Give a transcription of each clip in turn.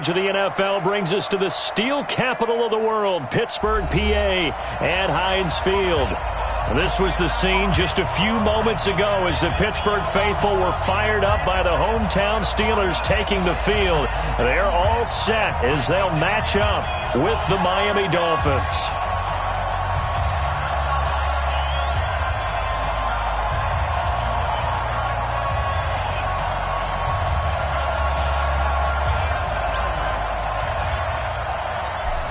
coverage of the NFL brings us to the steel capital of the world, Pittsburgh, PA, at Heinz Field. This was the scene just a few moments ago as the Pittsburgh faithful were fired up by the hometown Steelers taking the field. They're all set as they'll match up with the Miami Dolphins.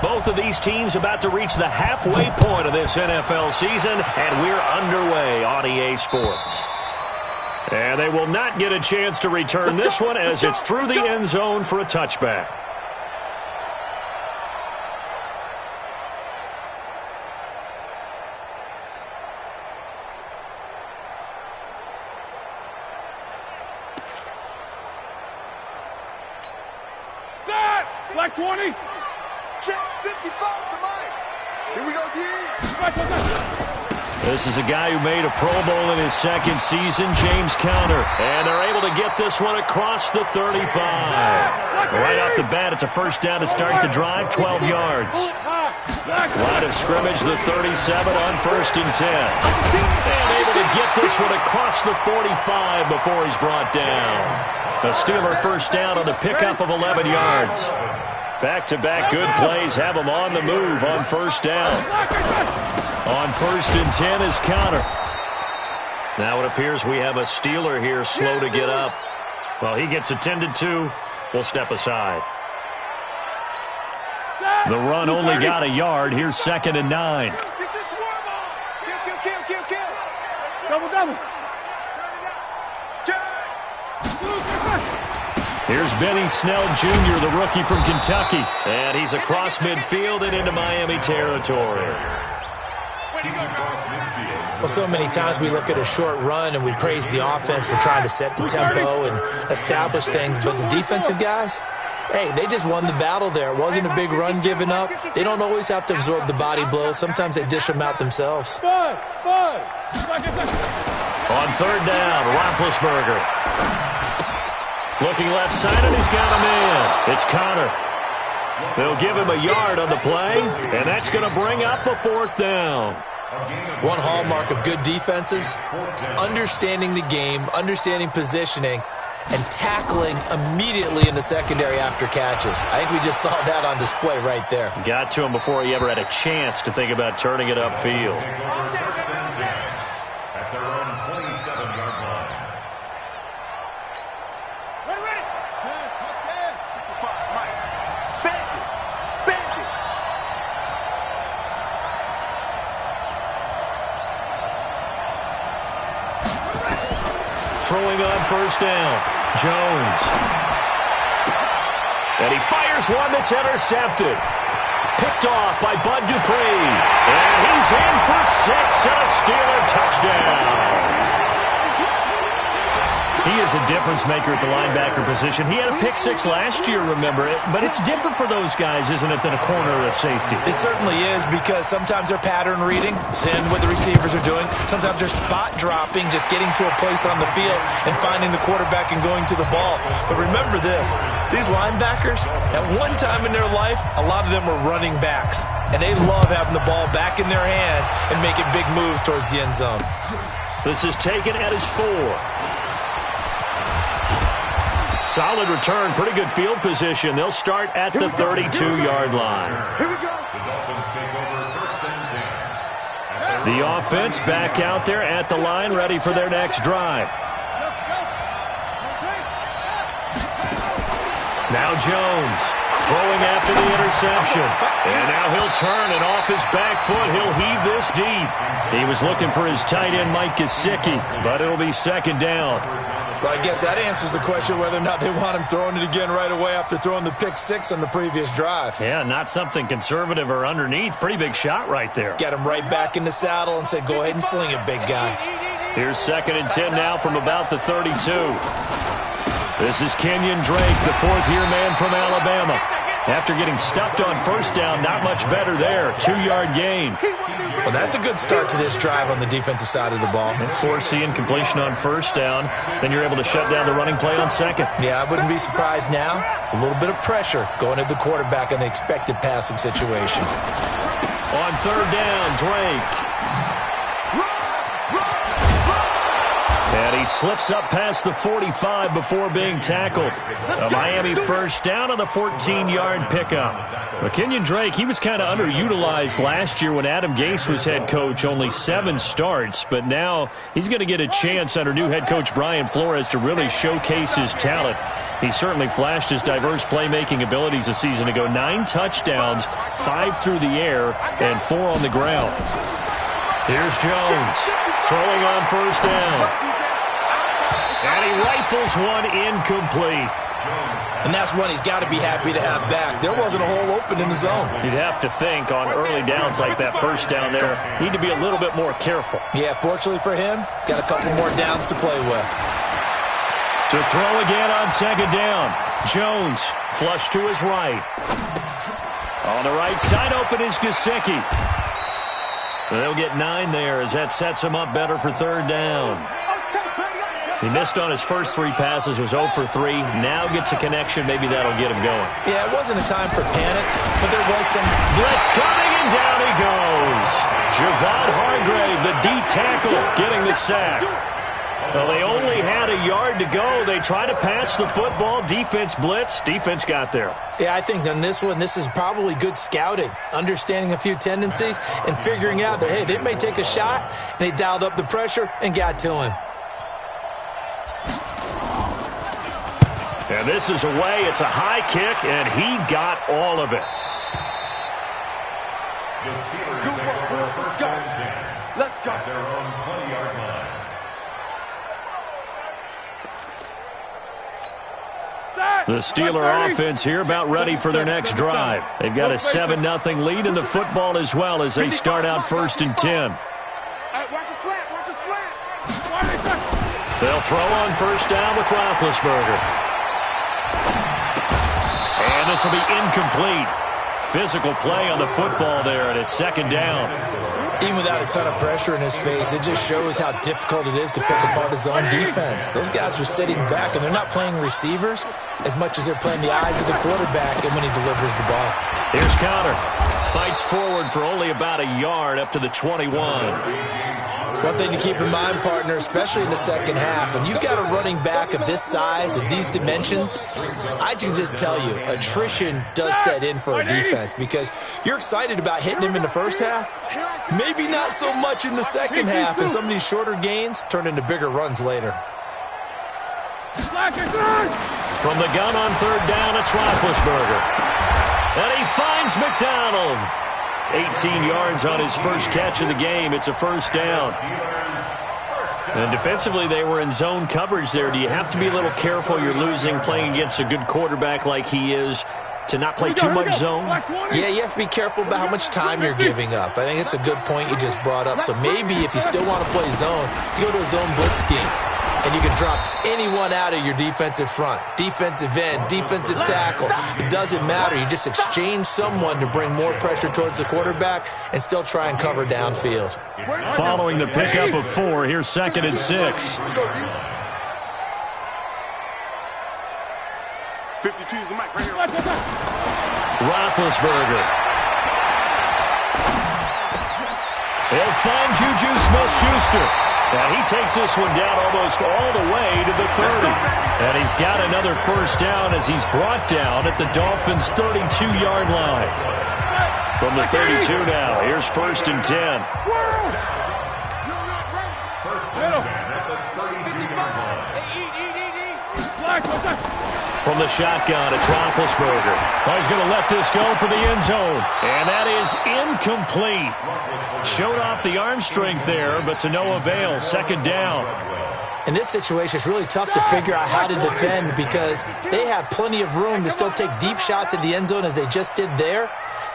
Both of these teams about to reach the halfway point of this NFL season, and we're underway on EA Sports. And they will not get a chance to return this one as it's through the end zone for a touchback. Black 20. Check 55 to Mike. Here we go, D. This is a guy who made a Pro Bowl in his second season, James Conner. And they're able to get this one across the 35. Right off the bat, it's a first down to start the drive, 12 yards. Line of scrimmage, the 37 on 1st and 10. And able to get this one across the 45 before he's brought down. A Steeler first down on the pickup of 11 yards. Back-to-back good plays have him on the move on first down. On 1st and 10 is Conner. Now it appears we have a Steeler here slow to get up. Well, he gets attended to. We'll step aside. The run only got a yard. Here's 2nd and 9. Double. Here's Benny Snell Jr., the rookie from Kentucky. And he's across midfield and into Miami territory. Well, so many times we look at a short run and we praise the offense for trying to set the tempo and establish things. But the defensive guys, hey, they just won the battle there. It wasn't a big run given up. They don't always have to absorb the body blows. Sometimes they dish them out themselves. Five. On 3rd down, Roethlisberger. Looking left side, and he's got him in. It's Conner. They'll give him a yard on the play, and that's going to bring up a 4th down. One hallmark of good defenses is understanding the game, understanding positioning, and tackling immediately in the secondary after catches. I think we just saw that on display right there. Got to him before he ever had a chance to think about turning it upfield. At their own 27-yard line. Throwing on first down, Jones. And he fires one that's intercepted. Picked off by Bud Dupree. And he's in for 6 and a Steeler touchdown. He is a difference maker at the linebacker position. He had a pick 6 last year, remember it. But it's different for those guys, isn't it, than a corner or a safety? It certainly is, because sometimes they're pattern reading, seeing what the receivers are doing. Sometimes they're spot dropping, just getting to a place on the field and finding the quarterback and going to the ball. But remember this, these linebackers, at one time in their life, a lot of them were running backs. And they love having the ball back in their hands and making big moves towards the end zone. This is taken at his 4. Solid return, pretty good field position. They'll start at the 32-yard line. Here we go. The Dolphins take over 1st and 10. The offense back out there at the line, ready for their next drive. Now Jones throwing after the interception. And now he'll turn, and off his back foot, he'll heave this deep. He was looking for his tight end, Mike Gesicki, but it'll be 2nd down. So I guess that answers the question whether or not they want him throwing it again right away after throwing the pick 6 on the previous drive. Yeah, not something conservative or underneath. Pretty big shot right there. Get him right back in the saddle and say, go ahead and sling it, big guy. Here's 2nd and 10 now from about the 32. This is Kenyon Drake, the 4th-year man from Alabama. After getting stuffed on first down, not much better there. 2-yard gain. Well, that's a good start to this drive on the defensive side of the ball. Forcing completion on first down. Then you're able to shut down the running play on second. Yeah, I wouldn't be surprised now. A little bit of pressure going at the quarterback in the expected passing situation. On third down, Drake. And he slips up past the 45 before being tackled. A Miami first down on the 14-yard pickup. But Kenyon Drake, he was kind of underutilized last year when Adam Gase was head coach. Only 7 starts, but now he's going to get a chance under new head coach Brian Flores to really showcase his talent. He certainly flashed his diverse playmaking abilities a season ago. 9 touchdowns, 5 through the air, and 4 on the ground. Here's Jones throwing on first down. And he rifles one incomplete. And that's one he's got to be happy to have back. There wasn't a hole open in the zone. You'd have to think on early downs like that first down there, need to be a little bit more careful. Yeah, fortunately for him, got a couple more downs to play with. To throw again on second down. Jones flush to his right. On the right side open is Gesicki. They'll get 9 there as that sets him up better for third down. He missed on his first 3 passes, was 0 for 3. Now gets a connection. Maybe that'll get him going. Yeah, it wasn't a time for panic, but there was some blitz coming, and down he goes. Javon Hargrave, the D tackle, getting the sack. Well, they only had a yard to go. They tried to pass the football. Defense blitz. Defense got there. Yeah, I think on this one, this is probably good scouting, understanding a few tendencies, and figuring out that, hey, they may take a shot, and they dialed up the pressure and got to him. And this is away. It's a high kick, and he got all of it. The Steelers make over first down and 10. Let's go. At their own 20-yard line. The Steeler offense here about ready for their next drive. They've got a 7-0 lead in the football as well as they start out first and 10. They'll throw on first down with Roethlisberger. And this will be incomplete. Physical play on the football there, and it's second down. Even without a ton of pressure in his face, it just shows how difficult it is to pick apart his own defense. Those guys are sitting back, and they're not playing receivers as much as they're playing the eyes of the quarterback and when he delivers the ball. Here's Conner. Fights forward for only about a yard up to the 21. One thing to keep in mind, partner, especially in the second half, when you've got a running back of this size, of these dimensions, I can just tell you, attrition does set in for a defense because you're excited about hitting him in the first half, maybe not so much in the second half, and some of these shorter gains turn into bigger runs later. From the gun on third down, it's Roethlisberger. And he finds McDonald. 18 yards on his first catch of the game. It's a first down. And defensively, they were in zone coverage there. Do you have to be a little careful? You're losing playing against a good quarterback like he is to not play too much zone? Yeah, you have to be careful about how much time you're giving up. I think it's a good point you just brought up. So maybe if you still want to play zone, you go to a zone blitz scheme. And you can drop anyone out of your defensive front, defensive end, defensive tackle. It doesn't matter. You just exchange someone to bring more pressure towards the quarterback and still try and cover downfield. Following the pickup of 4, here's second and 6. 52 is the mic right here. Roethlisberger. He'll find Juju Smith-Schuster. And he takes this one down almost all the way to the 30. And he's got another first down as he's brought down at the Dolphins' 32-yard line. From the 32 now, here's first and 10. First and 10 at the 32-yard line. From the shotgun, it's Roethlisberger. Oh, he's going to let this go for the end zone. And that is incomplete. Showed off the arm strength there, but to no avail. Second down. In this situation, it's really tough to figure out how to defend because they have plenty of room to still take deep shots at the end zone as they just did there.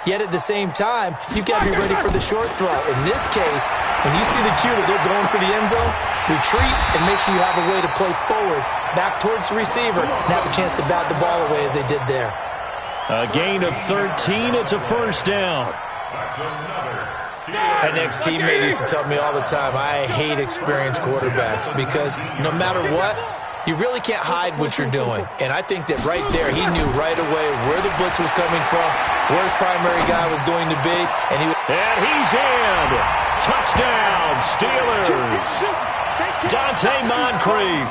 Yet at the same time, you've got to be ready for the short throw. In this case, when you see the cue that they're going for the end zone, retreat and make sure you have a way to play forward, back towards the receiver, and have a chance to bat the ball away as they did there. A gain of 13. It's a first down. An ex-teammate used to tell me all the time, I hate experienced quarterbacks because no matter what, you really can't hide what you're doing. And I think that right there, he knew right away where the blitz was coming from, where his primary guy was going to be. And he's in. Touchdown, Steelers. Dante Moncrief,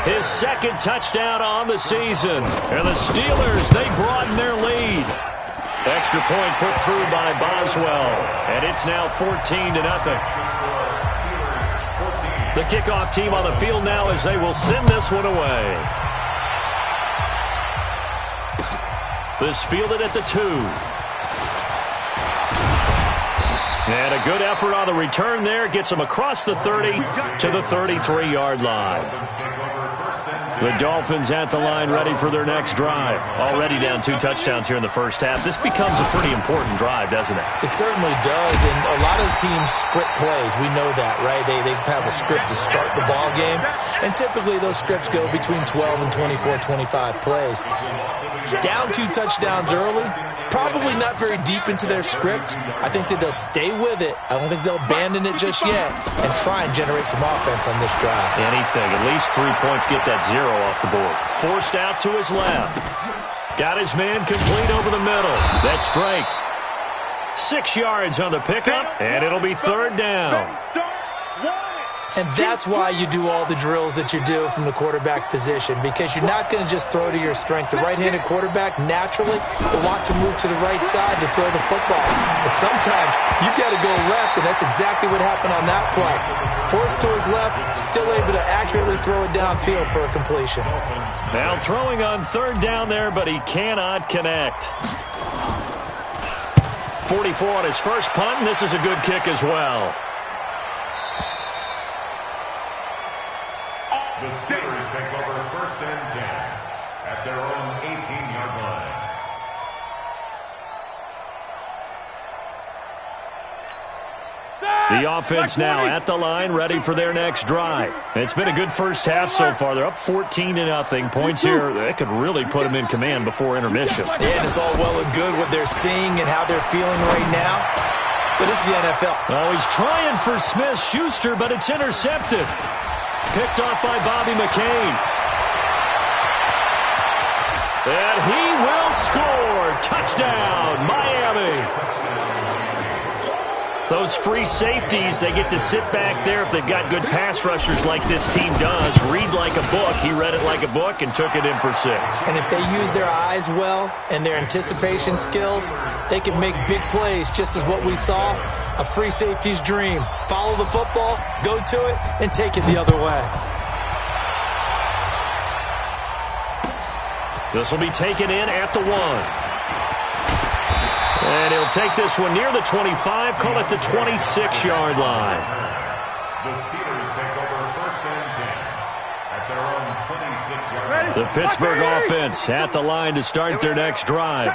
his second touchdown on the season. And the Steelers, they broaden their lead. Extra point put through by Boswell. And it's now 14-0. The kickoff team on the field now as they will send this one away. This fielded at the 2. And a good effort on the return there. Gets them across the 30 to the 33-yard line. The Dolphins at the line ready for their next drive. Already down 2 touchdowns here in the first half. This becomes a pretty important drive, doesn't it? It certainly does, and a lot of teams script plays. We know that, right? They have a script to start the ball game, and typically those scripts go between 12 and 24, 25 plays. Down 2 touchdowns early, probably not very deep into their script. I think that they'll stay with it. I don't think they'll abandon it just yet and try and generate some offense on this drive. Anything. At least 3 points get that 0 off the board. Forced out to his left. Got his man complete over the middle. That's Drake. 6 yards on the pickup, and it'll be 3rd down. And that's why you do all the drills that you do from the quarterback position, because you're not going to just throw to your strength. The right-handed quarterback naturally will want to move to the right side to throw the football. But sometimes you've got to go left, and that's exactly what happened on that play. Forced to his left, still able to accurately throw it downfield for a completion. Now throwing on 3rd down there, but he cannot connect. 44 on his first punt, and this is a good kick as well. The Steelers take over 1st and 10 at their own 18-yard line. The offense now at the line, ready for their next drive. It's been a good first half so far. They're up 14-0. Points here, that could really put them in command before intermission. And it's all well and good what they're seeing and how they're feeling right now. But this is the NFL. Oh, he's trying for Smith-Schuster, but it's intercepted. Picked off by Bobby McCain. And he will score. Touchdown, Miami. Those free safeties, they get to sit back there if they've got good pass rushers like this team does. Read like a book. He read it like a book and took it in for 6. And if they use their eyes well and their anticipation skills, they can make big plays, just as what we saw. A free safety's dream. Follow the football, go to it, and take it the other way. This will be taken in at the 1. And he'll take this one near the 25, call it the 26-yard line. The Steelers take over 1st and 10 at their own 26-yard line. The Pittsburgh offense at the line to start their next drive.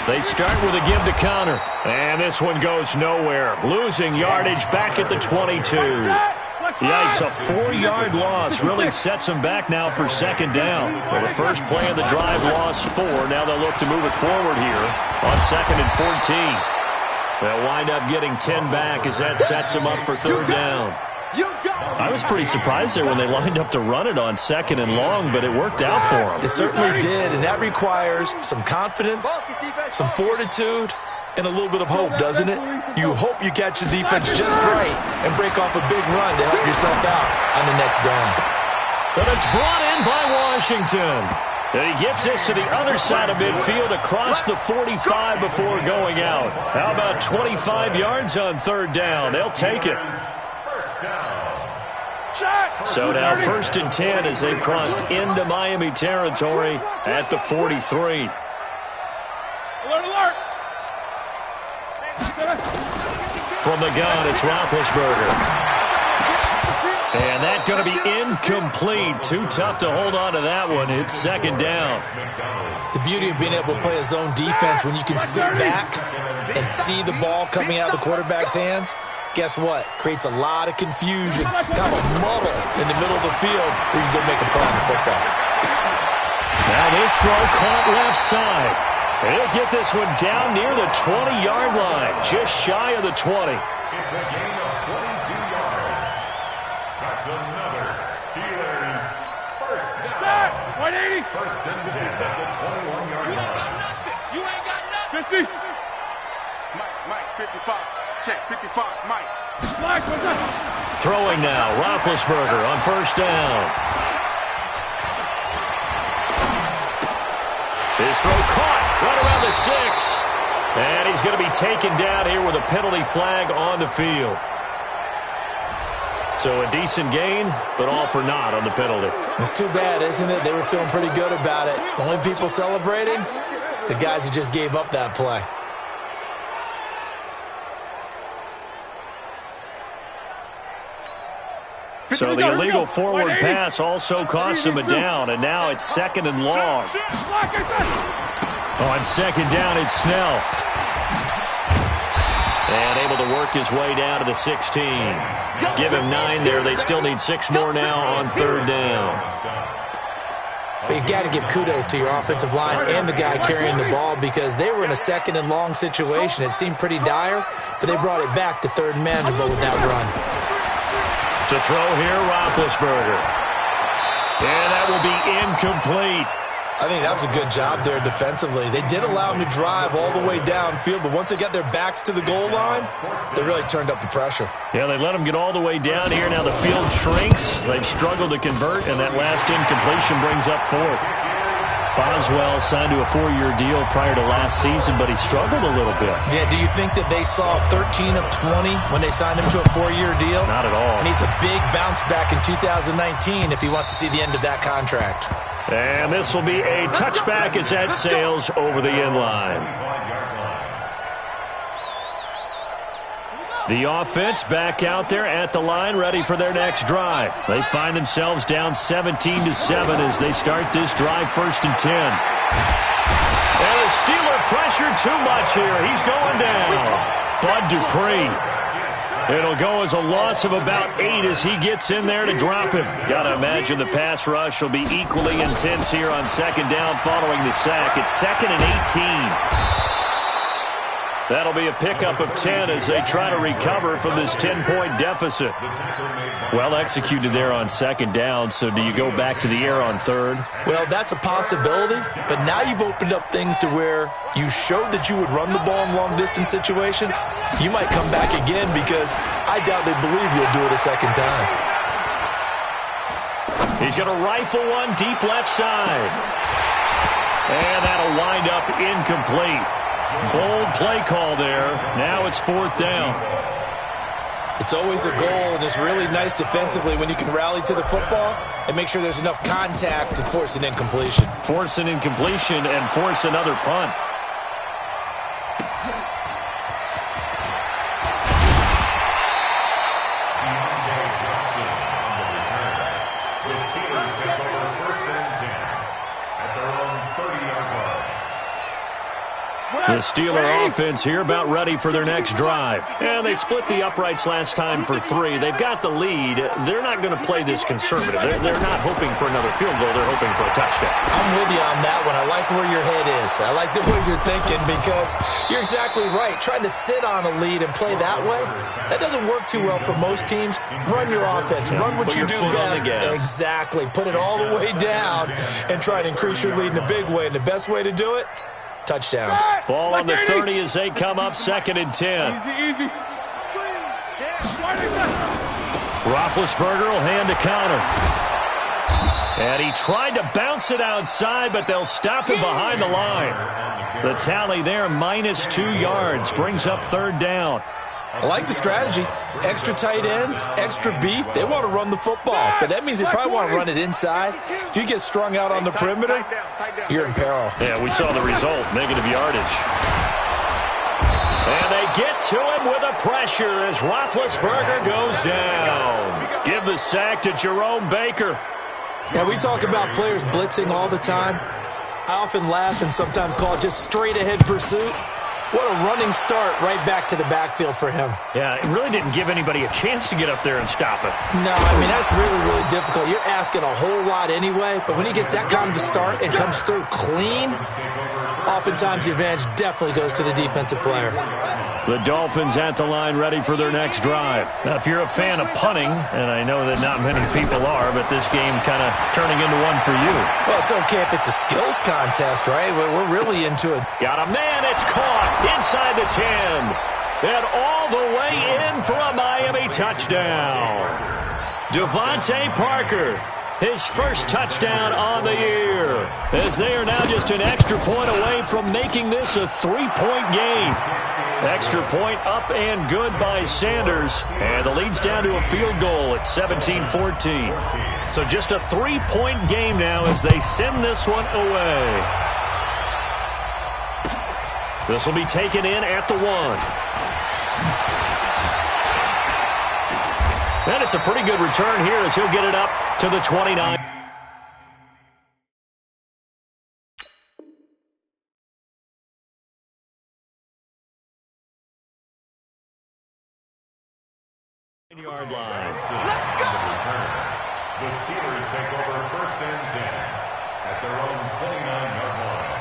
They start with a give to counter. And this one goes nowhere. Losing yardage back at the 22. Yikes, a 4-yard loss really sets them back now for 2nd down. So the first play of the drive lost 4. Now they'll look to move it forward here on 2nd and 14. They'll wind up getting 10 back as that sets them up for 3rd down. I was pretty surprised there when they lined up to run it on 2nd and long, but it worked out for them. It certainly did, and that requires some confidence, some fortitude, and a little bit of hope, doesn't it? You hope you catch the defense just right and break off a big run to help yourself out on the next down. But it's brought in by Washington. And he gets this to the other side of midfield across the 45 before going out. How about 25 yards on 3rd down? They'll take it. So now 1st and 10 as they've crossed into Miami territory at the 43. Alert, alert. From the gun, it's Roethlisberger. And that's going to be incomplete. Too tough to hold on to that one. It's 2nd down. The beauty of being able to play a zone defense when you can sit back and see the ball coming out of the quarterback's hands, guess what? Creates a lot of confusion, kind of a muddle in the middle of the field where you can go make a play on the football. Now this throw caught left side. He'll get this one down near the 20-yard line, just shy of the 20. It's a gain of 22 yards. That's another Steelers first down. 180. First and 10 at the 21-yard line. You ain't got nothing. 50. Mike, 55. Check, 55, Mike. Mike, what's up? Throwing now, Roethlisberger on first down. His throw caught right around the 6. And he's going to be taken down here with a penalty flag on the field. So a decent gain, but all for naught on the penalty. It's too bad, isn't it? They were feeling pretty good about it. The only people celebrating, the guys who just gave up that play. So the illegal forward pass also cost him a down, and now it's second and long. On second down, it's Snell. And able to work his way down to the 16. Give him 9 there. They still need 6 more now on third down. But you got to give kudos to your offensive line and the guy carrying the ball because they were in a second and long situation. It seemed pretty dire, but they brought it back to third and manageable with that run. To throw here, Roethlisberger. And that will be incomplete. I think that was a good job there defensively. They did allow him to drive all the way downfield, but once they got their backs to the goal line, they really turned up the pressure. Yeah, they let him get all the way down here. Now the field shrinks. They've struggled to convert, and that last incompletion brings up fourth. Boswell signed to a 4-year deal prior to last season, but he struggled a little bit. Yeah, do you think that they saw 13 of 20 when they signed him to a 4-year deal? Not at all. Needs a big bounce back in 2019 if he wants to see the end of that contract. And this will be a touchback as that sails over the end line. The offense back out there at the line, ready for their next drive. They find themselves down 17-7 as they start this drive, first and 10. And a Steeler pressure too much here. He's going down. Bud Dupree. It'll go as a loss of about 8 as he gets in there to drop him. Got to imagine the pass rush will be equally intense here on second down following the sack. It's second and 18. That'll be a pickup of 10 as they try to recover from this 10-point deficit. Well executed there on second down, so do you go back to the air on third? Well, that's a possibility, but now you've opened up things to where you showed that you would run the ball in long-distance situation. You might come back again because I doubt they believe you'll do it a second time. He's going to rifle one deep left side. And that'll wind up incomplete. Bold play call there. Now it's fourth down. It's always a goal, and it's really nice defensively when you can rally to the football and make sure there's enough contact to force an incompletion. Force an incompletion and force another punt. The Steeler offense here about ready for their next drive. And they split the uprights last time for 3. They've got the lead. They're not going to play this conservative. They're not hoping for another field goal. They're hoping for a touchdown. I'm with you on that one. I like where your head is. I like the way you're thinking because you're exactly right. Trying to sit on a lead and play that way, that doesn't work too well for most teams. Run your offense. Run what you do best. Exactly. Put it all the way down and try to increase your lead in a big way. And the best way to do it, touchdowns. Ball on the 30 as they come up second and 10. Easy. Roethlisberger will hand a counter. And he tried to bounce it outside, but they'll stop him behind the line. The tally there, minus 2 yards, brings up third down. I like the strategy. Extra tight ends, extra beef. They want to run the football, but that means they probably want to run it inside. If you get strung out on the perimeter, you're in peril. Yeah, we saw the result, negative yardage. And they get to him with a pressure as Roethlisberger goes down. Give the sack to Jerome Baker. Now, we talk about players blitzing all the time. I often laugh and sometimes call it just straight-ahead pursuit. What a running start right back to the backfield for him. Yeah, it really didn't give anybody a chance to get up there and stop it. No, I mean, that's really, really difficult. You're asking a whole lot anyway, but when he gets that kind of a start and comes through clean, oftentimes the advantage definitely goes to the defensive player. The Dolphins at the line ready for their next drive. Now, if you're a fan of punting, and I know that not many people are, but this game kind of turning into one for you. Well, it's okay if it's a skills contest, right? We're really into it. Got a man, it's caught inside the 10. And all the way in for a Miami touchdown. Devontae Parker, his first touchdown on the year, as they are now just an extra point away from making this a 3-point game. Extra point up and good by Sanders, and the lead's down to a field goal at 17-14. So just a 3-point game now as they send this one away. This will be taken in at the 1. And it's a pretty good return here as he'll get it up to the 29. Yard line. Let's go! The Steelers take over 1st and 10 at their own 29-yard line.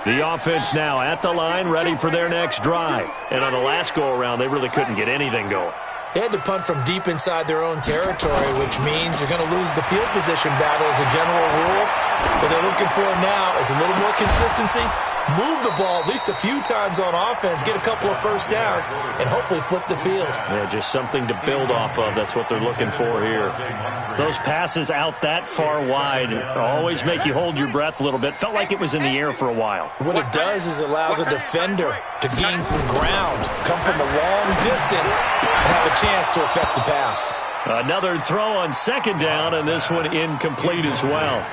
The offense now at the line, ready for their next drive. And on the last go-around, they really couldn't get anything going. They had to punt from deep inside their own territory, which means you're going to lose the field position battle as a general rule. What they're looking for now is a little more consistency, move the ball at least a few times on offense, get a couple of first downs, and hopefully flip the field. Yeah, just something to build off of. That's what they're looking for here. Those passes out that far wide always make you hold your breath a little bit. Felt like it was in the air for a while. What it does is it allows a defender to gain some ground, come from a long distance, and have a chance to affect the pass. Another throw on 2nd down, and this one incomplete as well.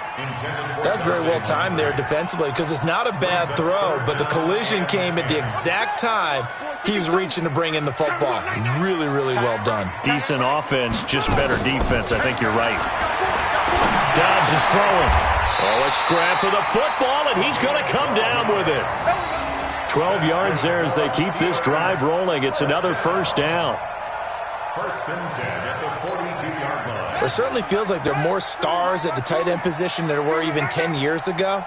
That's very well timed there defensively because it's not a bad throw, but the collision came at the exact time he was reaching to bring in the football. Really, really well done. Decent offense, just better defense. I think you're right. Dobbs is throwing. Oh, a scrap for the football, and he's going to come down with it. 12 yards there as they keep this drive rolling. It's another 1st down. 1st and 10 at the 42-yard line. It certainly feels like there are more stars at the tight end position than there were even 10 years ago.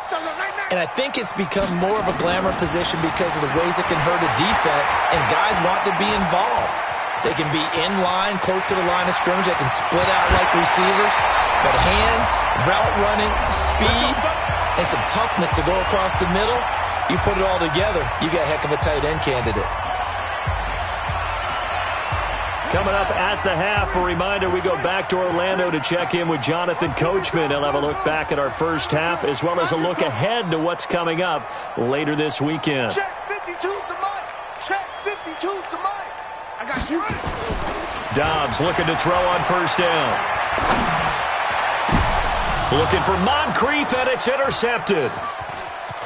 And I think it's become more of a glamour position because of the ways it can hurt a defense, and guys want to be involved. They can be in line, close to the line of scrimmage. They can split out like receivers. But hands, route running, speed, and some toughness to go across the middle, you put it all together, you got a heck of a tight end candidate. Coming up at the half, a reminder, we go back to Orlando to check in with Jonathan Coachman. He'll have a look back at our first half as well as a look ahead to what's coming up later this weekend. Check 52's the mic. Check 52's the mic. I got you. Dobbs looking to throw on 1st down. Looking for Moncrief, and it's intercepted.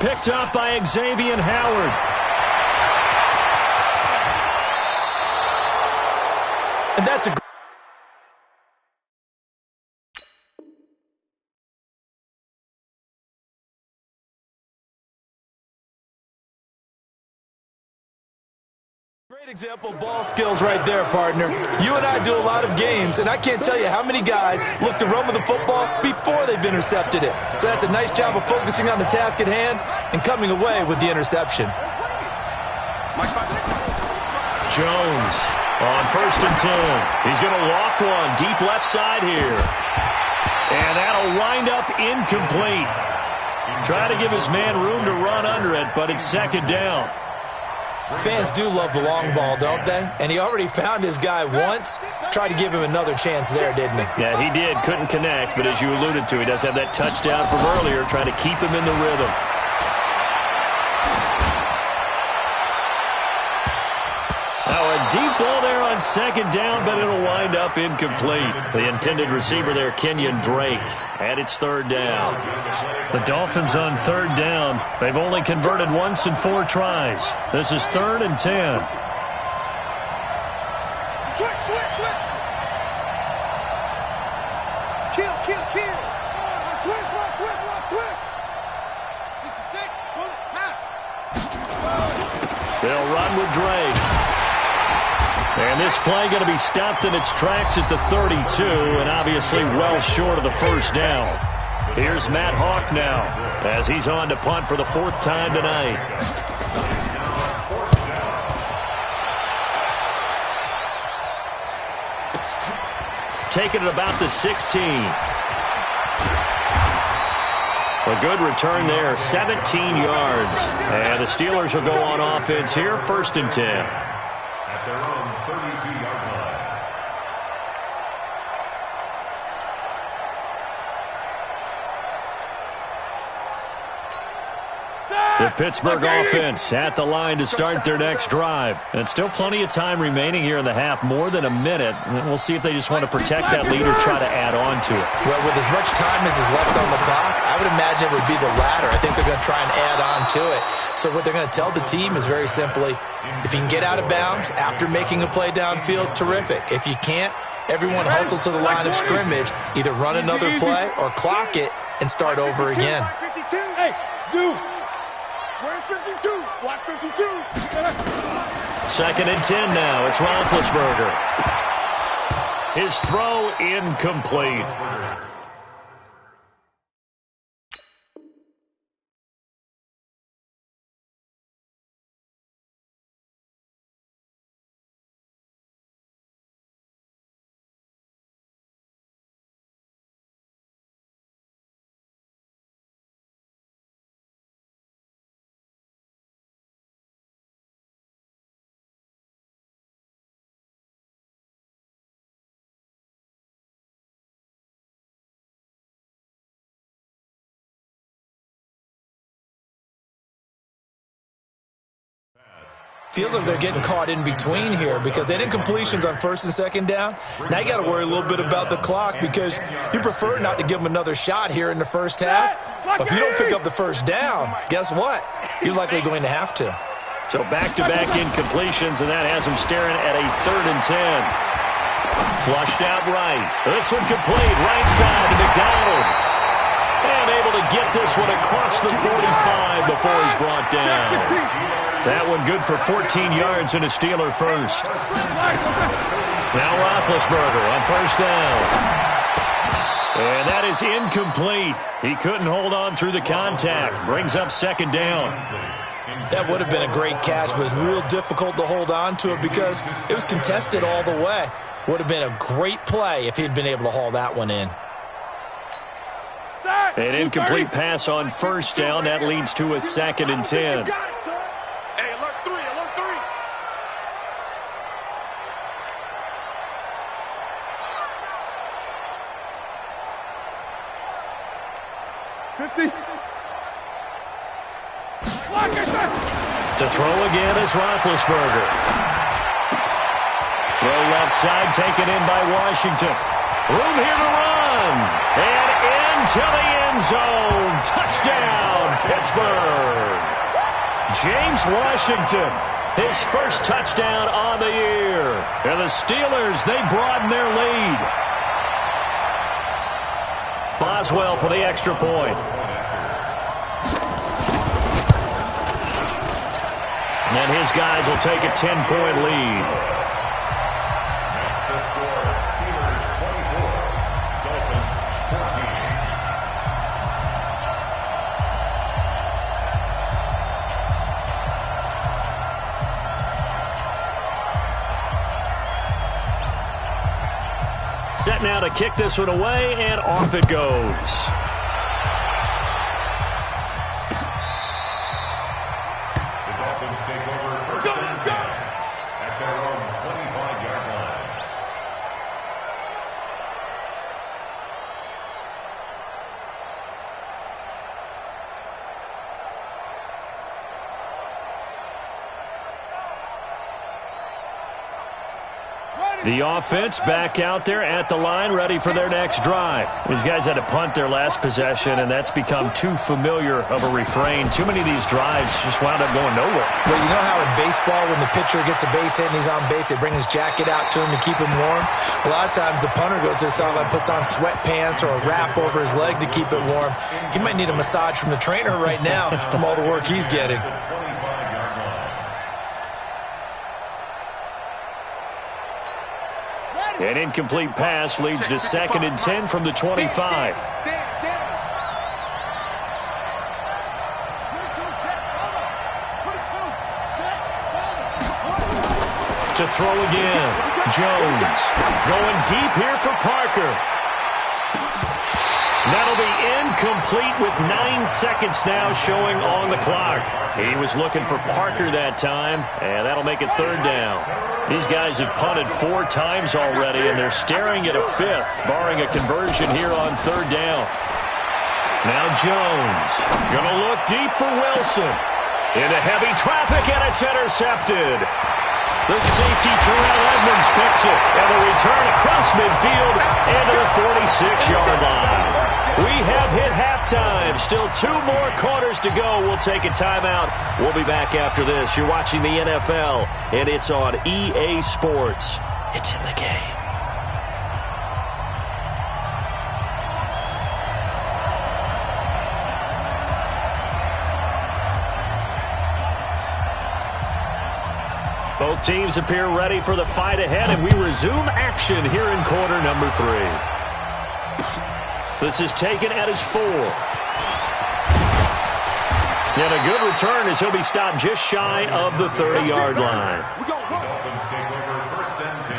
Picked up by Xavier Howard. And that's a great example of ball skills right there, partner. You and I do a lot of games, and I can't tell you how many guys look to run with the football before they've intercepted it. So that's a nice job of focusing on the task at hand and coming away with the interception. Jones on 1st and 10. He's going to loft one deep left side here. And that'll wind up incomplete. Try to give his man room to run under it, but it's 2nd down. Fans do love the long ball, don't they? And he already found his guy once. Tried to give him another chance there, didn't he? Yeah, he did. Couldn't connect, but as you alluded to, he does have that touchdown from earlier, trying to keep him in the rhythm. Now a deep ball there on 2nd down, but it'll wind up incomplete. The intended receiver there, Kenyon Drake, and it's 3rd down. The Dolphins on 3rd down. They've only converted once in 4 tries. This is 3rd and 10. Switch. Kill. Switch. 66. And this play going to be stopped in its tracks at the 32, and obviously well short of the first down. Here's Matt Hawk now, as he's on to punt for the 4th time tonight. Taking it about the 16. A good return there, 17 yards. And the Steelers will go on offense here, 1st and 10. At their own 32-yard line. The Pittsburgh offense at the line to start their next drive. And still plenty of time remaining here in the half, more than a minute. And we'll see if they just want to protect that lead or try to add on to it. Well, with as much time as is left on the clock, I would imagine it would be the latter. I think they're going to try and add on to it. So what they're going to tell the team is very simply, if you can get out of bounds after making a play downfield, terrific. If you can't, everyone hustle to the line of scrimmage, either run another play or clock it and start over again. Hey, Zoo. Where's 52? Watch 52. 2nd and 10 now. It's Roethlisberger. His throw incomplete. Feels like they're getting caught in between here because they didn't completions on 1st and 2nd down. Now you got to worry a little bit about the clock because you prefer not to give them another shot here in the first half. But if you don't pick up the first down, guess what? You're likely going to have to. So back-to-back incompletions, and that has them staring at a 3rd and 10. Flushed out right. This one complete, right side to McDonald. And able to get this one across the 45 before he's brought down. That one good for 14 yards and a Steeler first. Now Roethlisberger on 1st down. And that is incomplete. He couldn't hold on through the contact. Brings up 2nd down. That would have been a great catch, but it was real difficult to hold on to it because it was contested all the way. Would have been a great play if he'd been able to haul that one in. An incomplete pass on 1st down. That leads to a 2nd and 10. Hey, alert 3, alert 50. To throw again is Roethlisberger. Throw left side, taken in by Washington. Room here to run. And into the end zone. Touchdown, Pittsburgh. James Washington, his first touchdown on the year. And the Steelers, they broaden their lead. Boswell for the extra point. And his guys will take a 10-point lead. That's the score. Steelers 24, Dolphins 14. Set now to kick this one away, and off it goes. Take over 1st and 10 at their own 25-yard line. The offense back out there at the line, ready for their next drive. These guys had to punt their last possession, and that's become too familiar of a refrain. Too many of these drives just wound up going nowhere. Well, you know how in baseball, when the pitcher gets a base hit and he's on base, they bring his jacket out to him to keep him warm? A lot of times the punter goes to the sideline, puts on sweatpants or a wrap over his leg to keep it warm. He might need a massage from the trainer right now from all the work he's getting. An incomplete pass leads to 2nd and 10 from the 25. To throw again. Jones going deep here for Parker. That'll be incomplete with 9 seconds now showing on the clock. He was looking for Parker that time, and that'll make it 3rd down. These guys have punted 4 times already, and they're staring at a 5th, barring a conversion here on 3rd down. Now Jones going to look deep for Wilson. Into heavy traffic, and it's intercepted. The safety, Terrell Edmonds, picks it, and the return across midfield into the 46-yard line. We have hit halftime. Still 2 more quarters to go. We'll take a timeout. We'll be back after this. You're watching the NFL, and it's on EA Sports. It's in the game. Both teams appear ready for the fight ahead, and we resume action here in quarter number 3. This is taken at his 4. And a good return as he'll be stopped just shy of the 30-yard line. The Dolphins take over 1st and 10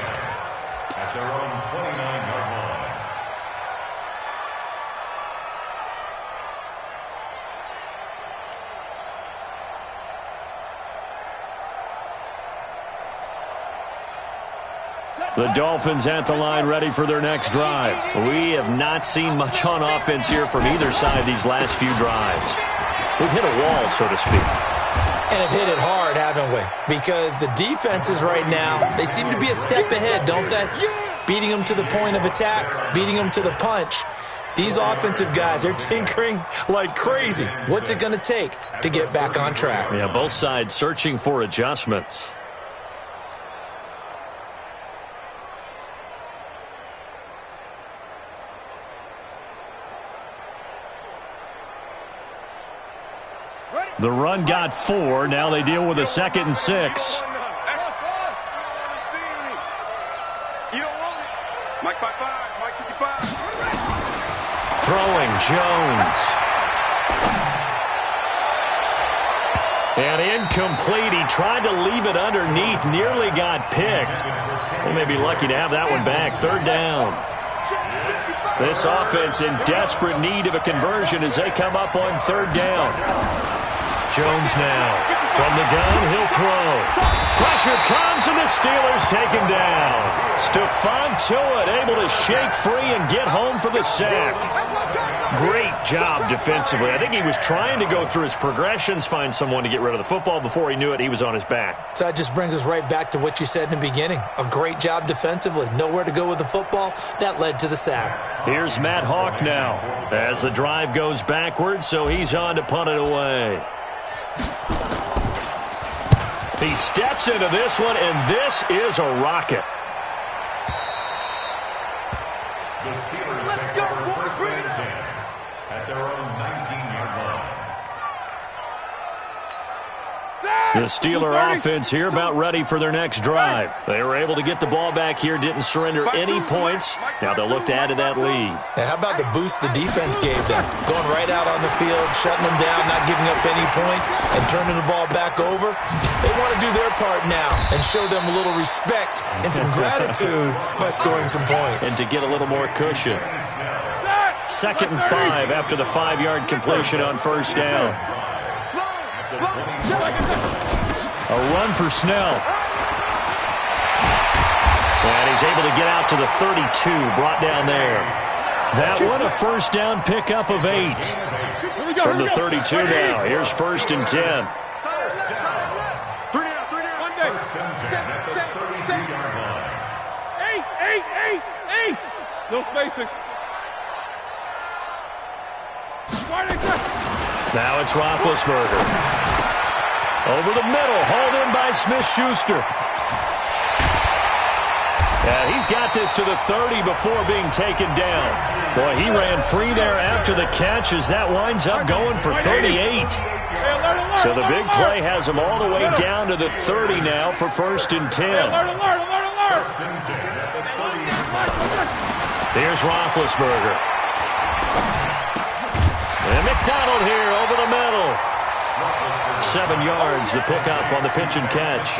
at their own 29-yard line. The Dolphins at the line ready for their next drive. We have not seen much on offense here from either side these last few drives. We've hit a wall, so to speak. And have hit it hard, haven't we? Because the defenses right now, they seem to be a step ahead, don't they? Beating them to the point of attack, beating them to the punch. These offensive guys are tinkering like crazy. What's it going to take to get back on track? Yeah, both sides searching for adjustments. The run got 4. Now they deal with a 2nd and 6. Throwing Jones. And incomplete. He tried to leave it underneath. Nearly got picked. They may be lucky to have that one back. 3rd down. This offense in desperate need of a conversion as they come up on 3rd down. Jones now. From the gun, he'll throw. Pressure comes, and the Steelers take him down. Stephon Tuitt able to shake free and get home for the sack. Great job defensively. I think he was trying to go through his progressions, find someone to get rid of the football. Before he knew it, he was on his back. So that just brings us right back to what you said in the beginning. A great job defensively. Nowhere to go with the football. That led to the sack. Here's Matt Hawk now as the drive goes backwards, so he's on to punt it away. He steps into this one, and this is a rocket. The Steelers take over 1st and 10 at their own 19-yard line. The Steeler offense here about ready for their next drive. They were able to get the ball back here, didn't surrender any points. Now they'll look to add to that lead. Now, how about the boost the defense gave them? Going right out on the field, shutting them down, not giving up any points, and turning the ball back over. They want to do their part now and show them a little respect and some gratitude by scoring some points. And to get a little more cushion. 2nd and 5 after the 5-yard completion on 1st down. A run for Snell. And he's able to get out to the 32, brought down there. That one a 1st down pickup of 8. From the 32 now. Here's 1st and 10. 3 down. 1st and 10 at the 32-yard line. 8. No spacing. Now it's Roethlisberger. Over the middle, hauled in by Smith-Schuster. And he's got this to the 30 before being taken down. Boy, he ran free there after the catch as that winds up going for 38. So the big play has him all the way down to the 30 now for 1st and 10. 1st and 10 at the 30. Here's Roethlisberger. And McDonald here over the middle. 7 yards, the pickup on the pitch and catch.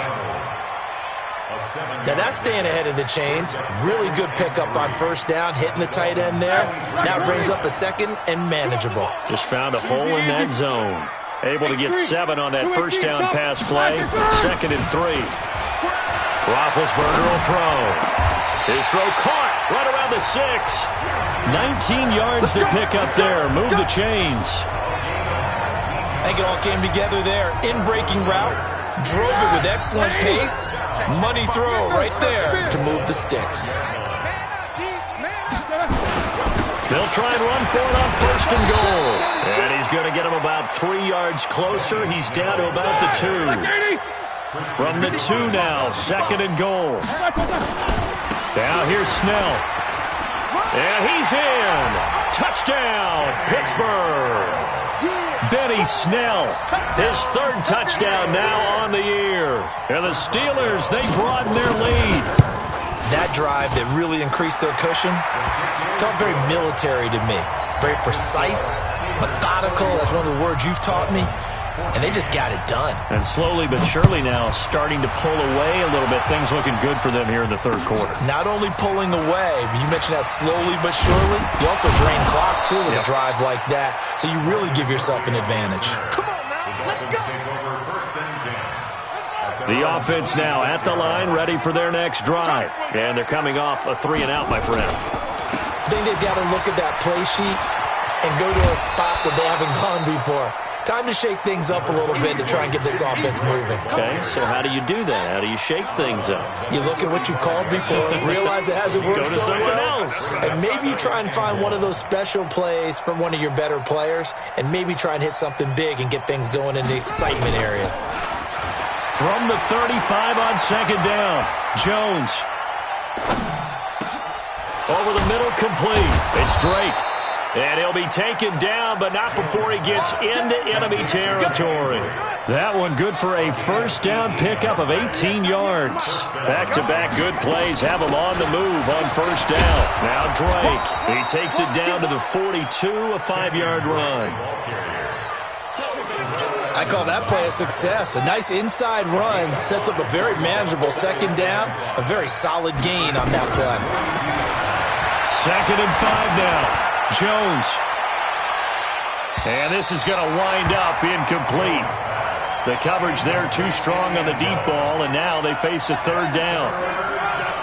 Now that's staying ahead of the chains. Really good pickup on first down, hitting the tight end there. Now it brings up a second and manageable. Just found a hole in that zone. Able to get 7 on that first down pass play. 2nd and 3. Roethlisberger will throw. His throw caught right around the 6. 19 yards to pick up there. Move the chains. I think it all came together there. In-breaking route. Drove it with excellent pace. Money throw right there to move the sticks. They'll try and run for it on 1st and goal. And he's going to get him about 3 yards closer. He's down to about the 2. From the 2 now, 2nd and goal. Now here's Snell. And he's in. Touchdown, Pittsburgh. Benny Snell, his 3rd touchdown now on the year. And the Steelers, they broaden their lead. That drive that really increased their cushion felt very military to me. Very precise, methodical. That's one of the words you've taught me. And they just got it done. And slowly but surely now starting to pull away a little bit. Things looking good for them here in the 3rd quarter. Not only pulling away, but you mentioned that slowly but surely. You also drain clock, too, with a drive like that. So you really give yourself an advantage. Come on now, let's go. The offense now at the line, ready for their next drive. And they're coming off a 3-and-out, my friend. I think they've got to look at that play sheet and go to a spot that they haven't gone before. Time to shake things up a little bit to try and get this offense moving. Okay, so how do you do that? How do you shake things up? You look at what you've called before, realize it hasn't worked so well, and maybe you try and find one of those special plays from one of your better players, and maybe try and hit something big and get things going in the excitement area. From the 35 on 2nd down, Jones. Over the middle, complete. It's Drake. And he'll be taken down, but not before he gets into enemy territory. That one good for a 1st down pickup of 18 yards. Back-to-back good plays have him on the move on 1st down. Now Drake. He takes it down to the 42, a 5-yard run. I call that play a success. A nice inside run sets up a very manageable 2nd down. A very solid gain on that play. 2nd and 5 now. Jones. And this is going to wind up incomplete. The coverage there too strong on the deep ball, and now they face a 3rd down.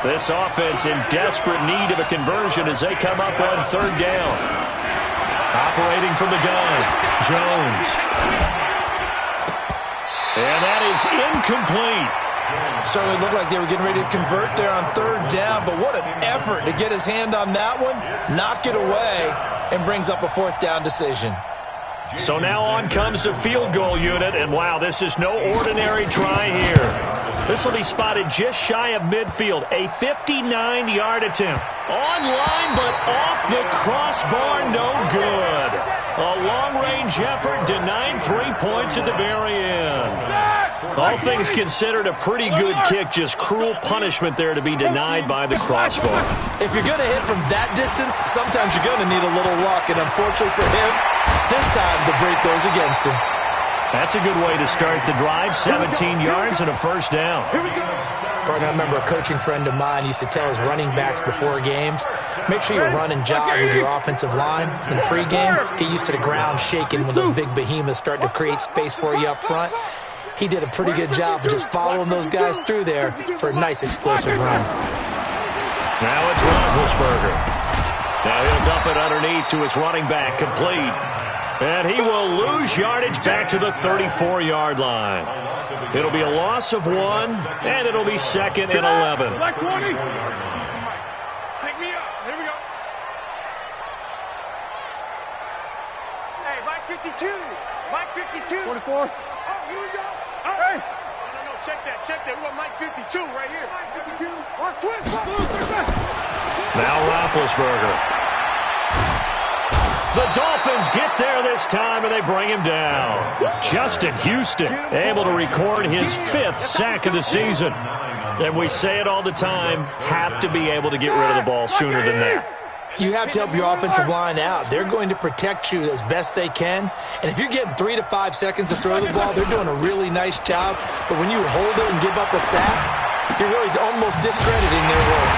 This offense in desperate need of a conversion as they come up on 3rd down. Operating from the gun, Jones. And that is incomplete. Certainly looked like they were getting ready to convert there on 3rd down, but what an effort to get his hand on that one, knock it away, and brings up a 4th down decision. So now on comes the field goal unit, and wow, this is no ordinary try here. This will be spotted just shy of midfield, a 59-yard attempt. On line, but off the crossbar, no good. A long-range effort denied 3 points at the very end. All things considered, a pretty good kick, just cruel punishment there to be denied by the crossbar. If you're going to hit from that distance, sometimes you're going to need a little luck, and unfortunately for him, this time the break goes against him. That's a good way to start the drive, 17 yards and a 1st down. I remember a coaching friend of mine used to tell his running backs before games, make sure you run and jog with your offensive line in pregame. Get used to the ground shaking when those big behemoths start to create space for you up front. He did a pretty good job of just following those guys through there for a nice explosive run. Now it's Roethlisberger. Now he'll dump it underneath to his running back, complete. And he will lose yardage back to the 34-yard line. It'll be a loss of 1, and it'll be 2nd and 11. Black 20. Take me up. Here we go. Hey, Mike 52. Mike 52. 24. Oh, here we go. Hey. No, check that. We want Mike 52 right here. Mike 52. Watch twist. Now Roethlisberger. The Dolphins get there this time, and they bring him down. Justin Houston able to record his 5th sack of the season. And we say it all the time, have to be able to get rid of the ball sooner than that. you have to help your offensive line out. They're going to protect you as best they can. And if you're getting 3 to 5 seconds to throw the ball, they're doing a really nice job. But when you hold it and give up a sack, you're really almost discrediting their work.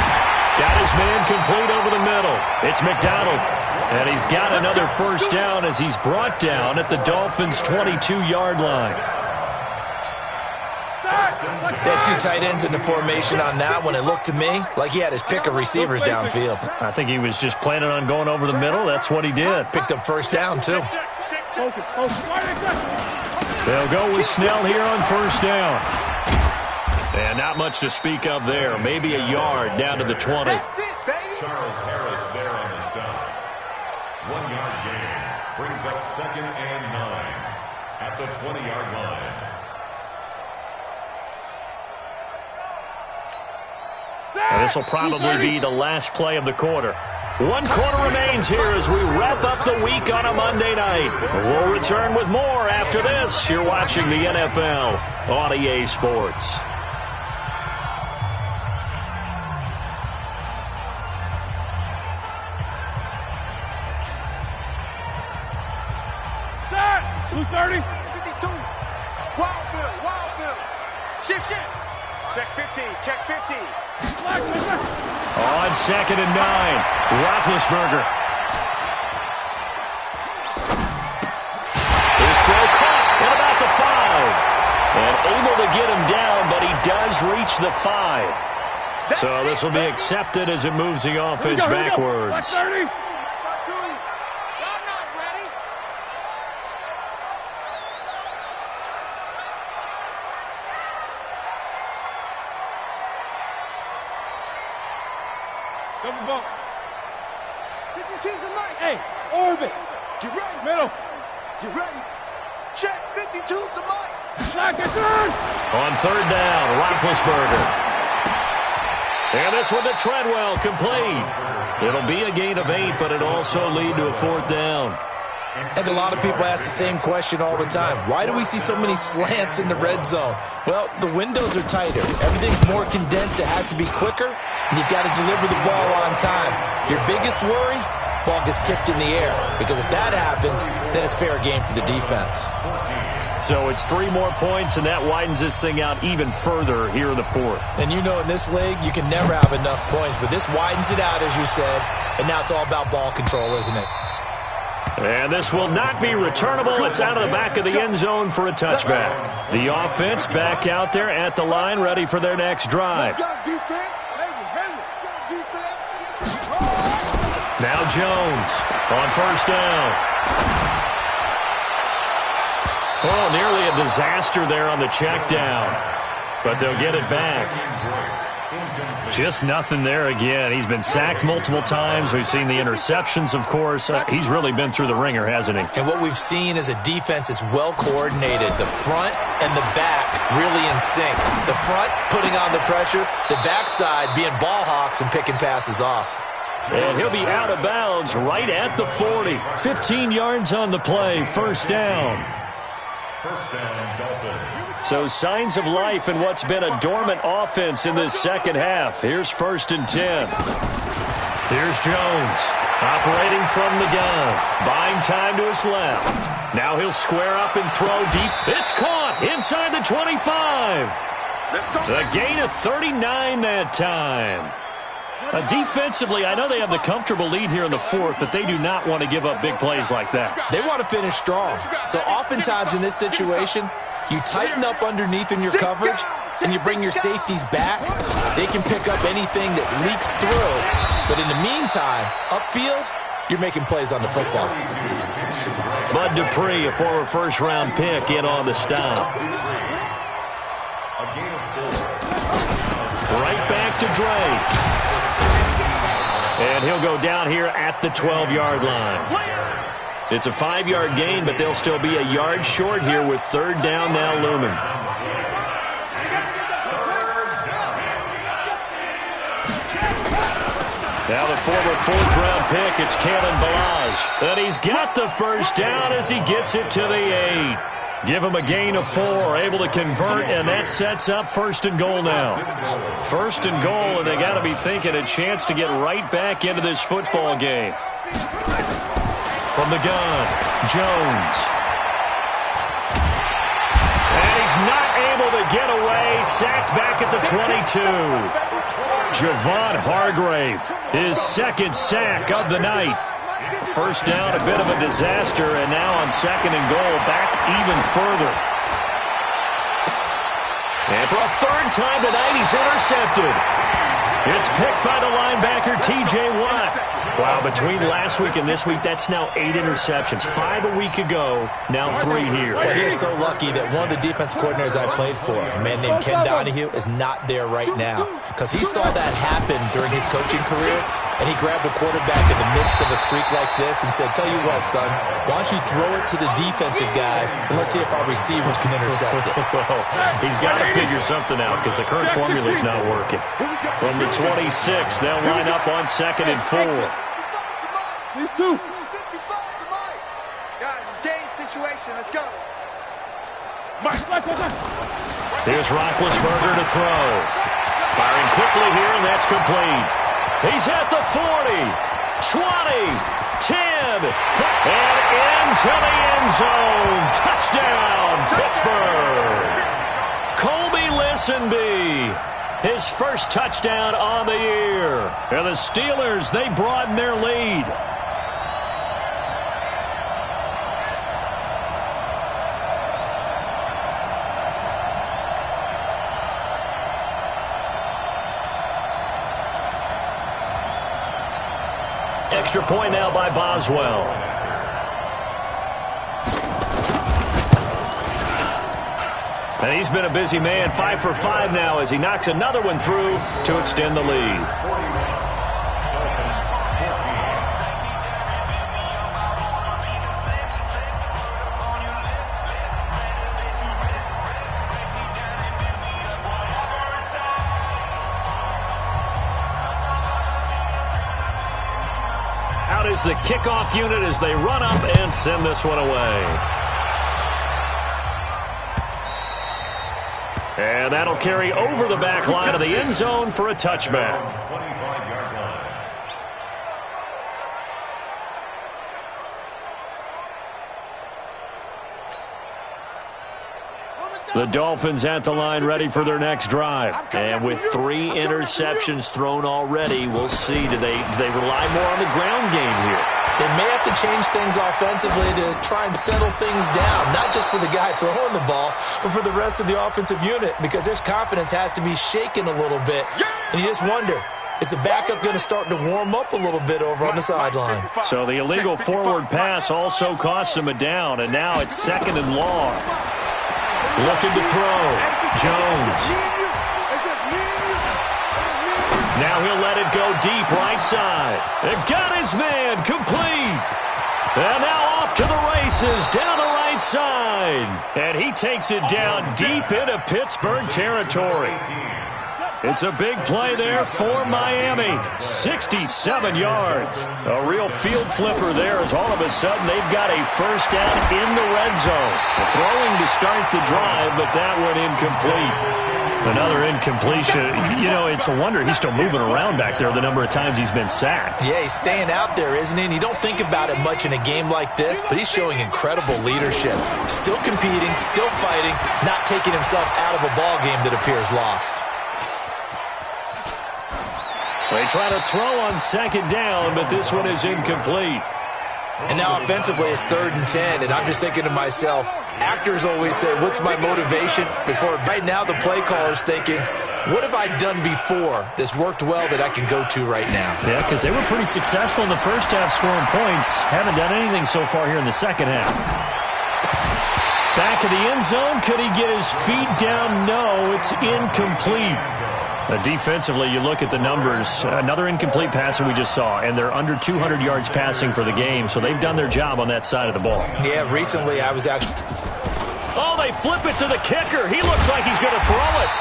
Got his man complete over the middle. It's McDonald. And he's got another first down as he's brought down at the Dolphins' 22-yard line. They had 2 tight ends in the formation on that one. It looked to me like he had his pick of receivers downfield. I think he was just planning on going over the middle. That's what he did. Picked up first down, too. They'll go with Snell here on first down. And not much to speak of there. Maybe a yard down to the 20. Charles Harris there on the stop. 1-yard gain brings up 2nd and 9 at the 20-yard line. And this will probably be the last play of the quarter. 1 quarter remains here as we wrap up the week on a Monday night. We'll return with more after this. You're watching the NFL on EA Sports. Start! 230. 52. Wild Bill. Shift. Check 50. On 2nd and 9, Roethlisberger. His throw caught at about the 5. And able to get him down, but he does reach the 5. So this will be accepted as it moves the offense backwards. 30. Double bump. 52's the night. Hey, orbit. Get ready. Middle. Get ready. Check 52's the mic. Check it, turn. On 3rd down, Roethlisberger. And this one to Treadwell, complete. It'll be a gain of 8, but it'll also lead to a 4th down. I think a lot of people ask the same question all the time. Why do we see so many slants in the red zone? Well, the windows are tighter. Everything's more condensed. It has to be quicker, and you've got to deliver the ball on time. Your biggest worry? Ball gets tipped in the air. Because if that happens, then it's fair game for the defense. So it's 3 more points, and that widens this thing out even further here in the 4th. And you know in this league, you can never have enough points, but this widens it out, as you said, and now it's all about ball control, isn't it? And this will not be returnable. It's out of the back of the end zone for a touchback. The offense back out there at the line, ready for their next drive. Now Jones on first down. Oh, nearly a disaster there on the check down. But they'll get it back. Just nothing there again. He's been sacked multiple times. We've seen the interceptions, of course. He's really been through the ringer, hasn't he? And what we've seen is a defense that's well coordinated. The front and the back really in sync. The front putting on the pressure. The backside being ball hawks and picking passes off. And he'll be out of bounds right at the 40. 15 yards on the play. First down. First down, Dolphins. So signs of life in what's been a dormant offense in this second half. Here's 1st and 10. Here's Jones operating from the gun. Buying time to his left. Now he'll square up and throw deep. It's caught inside the 25. The gain of 39 that time. Defensively, I know they have the comfortable lead here in the 4th, but they do not want to give up big plays like that. They want to finish strong. So oftentimes in this situation, you tighten up underneath in your coverage, and you bring your safeties back. They can pick up anything that leaks through. But in the meantime, upfield, you're making plays on the football. Bud Dupree, a former first-round pick, in on the stop. Right back to Drake. And he'll go down here at the 12-yard line. It's a 5-yard gain, but they'll still be a yard short here with 3rd down now looming. Now the former 4th-round pick, it's Kalen Ballage. And he's got the first down as he gets it to the 8. Give them a gain of 4, able to convert, and that sets up 1st and goal now. 1st and goal, and they got to be thinking a chance to get right back into this football game. From the gun, Jones. And he's not able to get away. Sacked back at the 22. Javon Hargrave, his 2nd sack of the night. First down, a bit of a disaster, and now on 2nd and goal, back even further. And for a 3rd time tonight, he's intercepted. It's picked by the linebacker, T.J. Watt. Wow, between last week and this week, that's now 8 interceptions. 5 a week ago, now 3 here. Well, he is so lucky that one of the defense coordinators I played for, a man named Ken Donahue, is not there right now. Because he saw that happen during his coaching career, and he grabbed a quarterback in the midst of a streak like this and said, tell you what, son, why don't you throw it to the defensive guys, and let's see if our receivers can intercept it. He's got to figure something out because the current formula is not working. From the 26, they'll line up on 2nd and 4. These two. 55 to Mike. Guys, it's game situation. Let's go. Mike. Here's Roethlisberger to throw. Firing quickly here, and that's complete. He's at the 40, 20, 10, and into the end zone. Touchdown, Pittsburgh. Colby Listenbee, his 1st touchdown on the year. And the Steelers, they broaden their lead. Extra point now by Boswell. And he's been a busy man, 5 for 5 now as he knocks another one through to extend the lead. Out is the kickoff unit as they run up and send this one away. And that'll carry over the back line of the end zone for a touchback. 25-yard line. The Dolphins at the line ready for their next drive. And with 3 interceptions thrown already, we'll see. Do they rely more on the ground game here? They may have to change things offensively to try and settle things down, not just for the guy throwing the ball, but for the rest of the offensive unit, because their confidence has to be shaken a little bit. And you just wonder, is the backup going to start to warm up a little bit over on the sideline? So the illegal forward pass also costs him a down, and now it's 2nd and long. Looking to throw. Jones. Now he'll let it go deep right side. And got his man complete. And now off to the races down the right side. And he takes it down deep into Pittsburgh territory. It's a big play there for Miami. 67 yards. A real field flipper there as all of a sudden they've got a 1st down in the red zone. Throwing to start the drive, but that one incomplete. Another incompletion. You know, it's a wonder he's still moving around back there the number of times he's been sacked. Yeah, he's staying out there, isn't he? And you don't think about it much in a game like this, but he's showing incredible leadership. Still competing, still fighting, not taking himself out of a ball game that appears lost. They try to throw on 2nd down, but this one is incomplete. And now offensively it's 3rd and 10, and I'm just thinking to myself, actors always say, what's my motivation? Before right now the play caller's thinking, what have I done before that's worked well that I can go to right now? Yeah, because they were pretty successful in the first half scoring points. Haven't done anything so far here in the second half. Back of the end zone. Could he get his feet down? No, it's incomplete. Defensively, you look at the numbers. Another incomplete pass that we just saw, and they're under 200 yards passing for the game, so they've done their job on that side of the ball. Yeah, recently I was actually... Oh, they flip it to the kicker. He looks like he's going to throw it.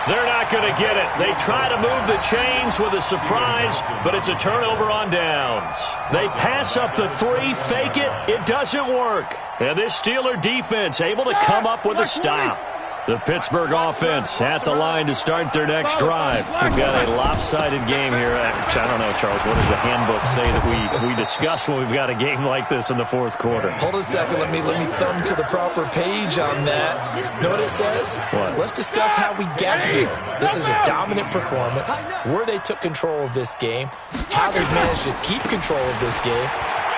They're not going to get it. They try to move the chains with a surprise, but it's a turnover on downs. They pass up the 3, fake it. It doesn't work. And this Steeler defense able to come up with a stop. The Pittsburgh offense at the line to start their next drive. We've got a lopsided game here. I don't know, Charles, what does the handbook say that we discuss when we've got a game like this in the fourth quarter? Hold on a second. Let me thumb to the proper page on that. You know what it says? What? Let's discuss how we got here. This is a dominant performance, where they took control of this game, how they've managed to keep control of this game,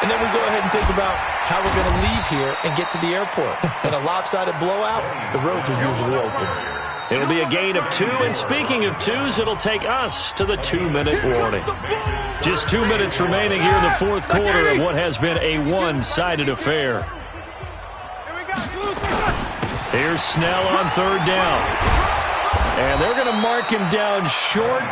and then we go ahead and think about how we're going to leave here and get to the airport. In a lopsided blowout, the roads are usually open. It'll be a gain of 2, and speaking of 2s, it'll take us to the 2-minute warning. Just 2 minutes remaining here in the fourth quarter of what has been a one-sided affair. Here's Snell on third down. And they're going to mark him down short,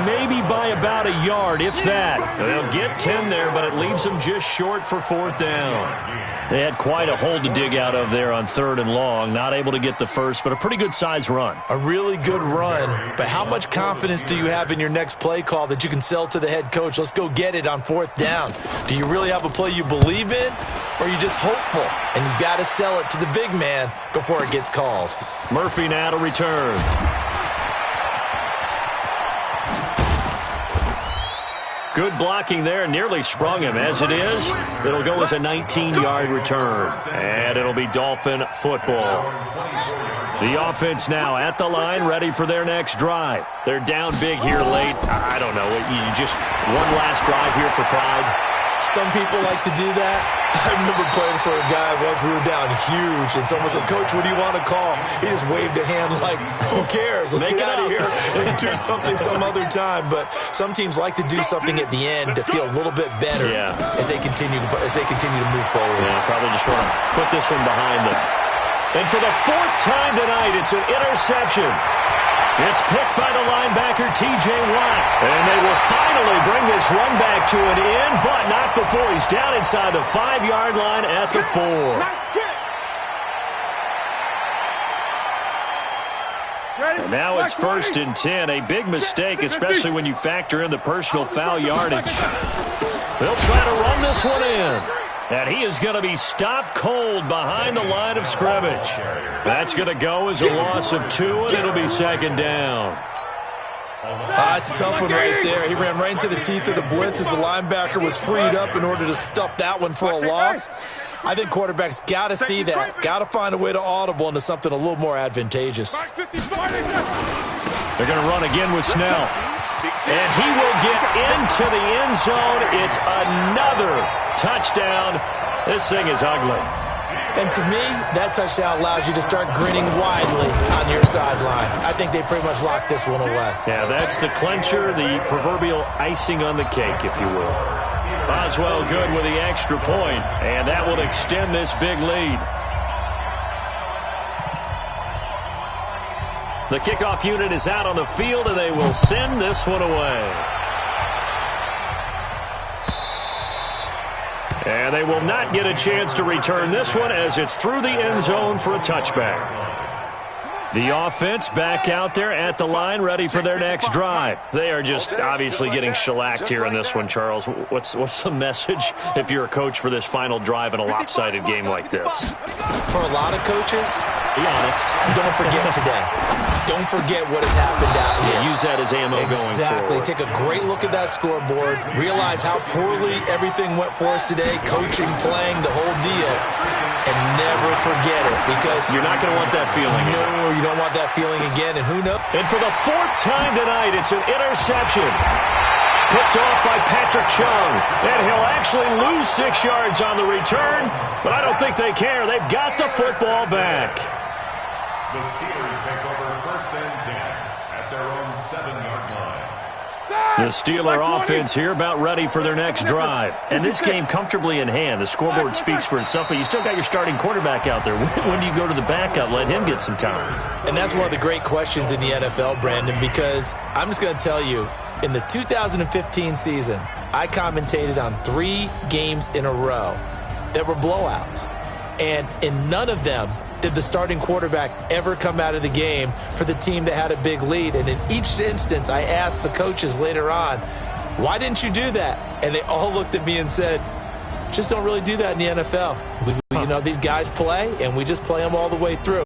maybe by about a yard, if that. They'll get 10 there, but it leaves them just short for fourth down. They had quite a hole to dig out of there on third and long. Not able to get the first, but a pretty good-sized run. A really good run, but how much confidence do you have in your next play call that you can sell to the head coach? Let's go get it on fourth down. Do you really have a play you believe in, or are you just hopeful? And you've got to sell it to the big man before it gets called. Murphy now to return. Good blocking there, nearly sprung him. As it is, it'll go as a 19-yard return. And it'll be Dolphin football. The offense now at the line, ready for their next drive. They're down big here late. I don't know. You just one last drive here for pride. Some people like to do that. I remember playing for a guy once. We were down huge, and someone said, "Coach, what do you want to call?" He just waved a hand like, "Who cares? Let's get out of here and do something some other time." But some teams like to do something at the end to feel a little bit better as they continue to move forward. Yeah, probably just want to put this one behind them. And for the fourth time tonight, it's an interception. It's picked by the linebacker, T.J. Watt. And they will finally bring this run back to an end, but not before he's down inside the 5-yard line at the 4. And now it's 1st and 10. A big mistake, especially when you factor in the personal foul yardage. They'll try to run this one in. And he is going to be stopped cold behind the line of scrimmage. That's going to go as a loss of 2, and it'll be 2nd down. It's a tough one right there. He ran right into the teeth of the blitz as the linebacker was freed up in order to stuff that one for a loss. I think quarterbacks got to see that. Got to find a way to audible into something a little more advantageous. They're going to run again with Snell. And he will get into the end zone. It's another touchdown. This thing is ugly. And to me, that touchdown allows you to start grinning widely on your sideline. I think they pretty much locked this one away. Yeah, that's the clincher, the proverbial icing on the cake, if you will. Boswell good with the extra point, and that will extend this big lead. The kickoff unit is out on the field, and they will send this one away. And they will not get a chance to return this one as it's through the end zone for a touchback. The offense back out there at the line, ready for their next drive. They are just obviously getting shellacked here in this one, Charles. What's the message if you're a coach for this final drive in a lopsided game like this? For a lot of coaches, be honest. Don't forget today. Don't forget what has happened out here. Yeah, use that as ammo going forward. Exactly. Take a great look at that scoreboard. Realize how poorly everything went for us today. Coaching, playing, the whole deal. And never forget it, because you're not going to want that feeling. No, you don't want that feeling again, and who knows? And for the 4th time tonight, it's an interception. Picked off by Patrick Chung. And he'll actually lose 6 yards on the return, but I don't think they care. They've got the football back. The Steelers take over 1st and 10 at their own 7-yard line. The Steeler offense here about ready for their next drive. And this game comfortably in hand. The scoreboard speaks for itself, but you still got your starting quarterback out there. When do you go to the backup, let him get some time? And that's one of the great questions in the NFL, Brandon, because I'm just going to tell you, in the 2015 season, I commentated on 3 games in a row that were blowouts. And in none of them did the starting quarterback ever come out of the game for the team that had a big lead. And in each instance, I asked the coaches later on, why didn't you do that? And they all looked at me and said, Just don't really do that in the NFL. You know, these guys play, and we just play them all the way through.